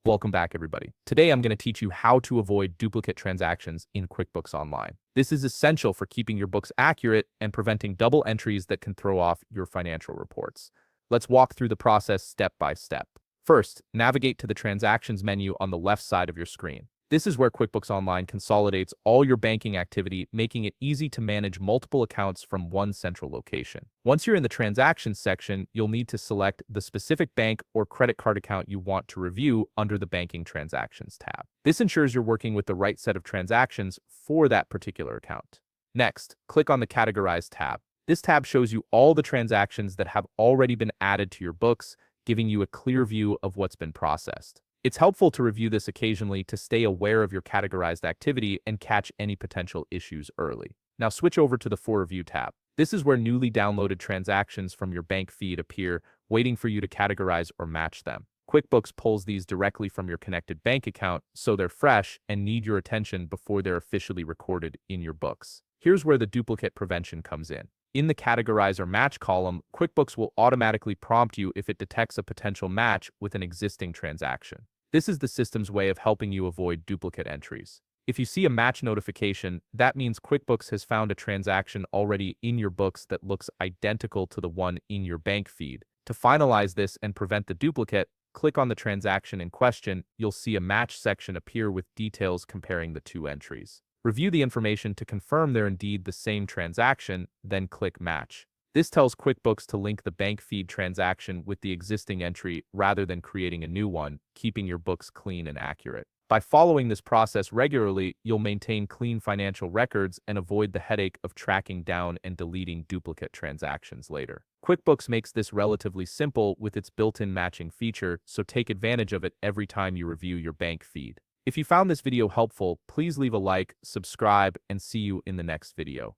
Welcome back, everybody. Today, I'm going to teach you how to avoid duplicate transactions in QuickBooks Online. This is essential for keeping your books accurate and preventing double entries that can throw off your financial reports. Let's walk through the process step by step. First, navigate to the Transactions menu on the left side of your screen. This is where QuickBooks Online consolidates all your banking activity, making it easy to manage multiple accounts from one central location. Once you're in the Transactions section, you'll need to select the specific bank or credit card account you want to review under the Banking Transactions tab. This ensures you're working with the right set of transactions for that particular account. Next, click on the Categorize tab. This tab shows you all the transactions that have already been added to your books, giving you a clear view of what's been processed. It's helpful to review this occasionally to stay aware of your categorized activity and catch any potential issues early. Now switch over to the For Review tab. This is where newly downloaded transactions from your bank feed appear, waiting for you to categorize or match them. QuickBooks pulls these directly from your connected bank account, so they're fresh and need your attention before they're officially recorded in your books. Here's where the duplicate prevention comes in. In the Categorize or Match column, QuickBooks will automatically prompt you if it detects a potential match with an existing transaction. This is the system's way of helping you avoid duplicate entries. If you see a match notification, that means QuickBooks has found a transaction already in your books that looks identical to the one in your bank feed. To finalize this and prevent the duplicate, click on the transaction in question. You'll see a match section appear with details comparing the two entries. Review the information to confirm they're indeed the same transaction, then click Match. This tells QuickBooks to link the bank feed transaction with the existing entry rather than creating a new one, keeping your books clean and accurate. By following this process regularly, you'll maintain clean financial records and avoid the headache of tracking down and deleting duplicate transactions later. QuickBooks makes this relatively simple with its built-in matching feature, so take advantage of it every time you review your bank feed. If you found this video helpful, please leave a like, subscribe, and see you in the next video.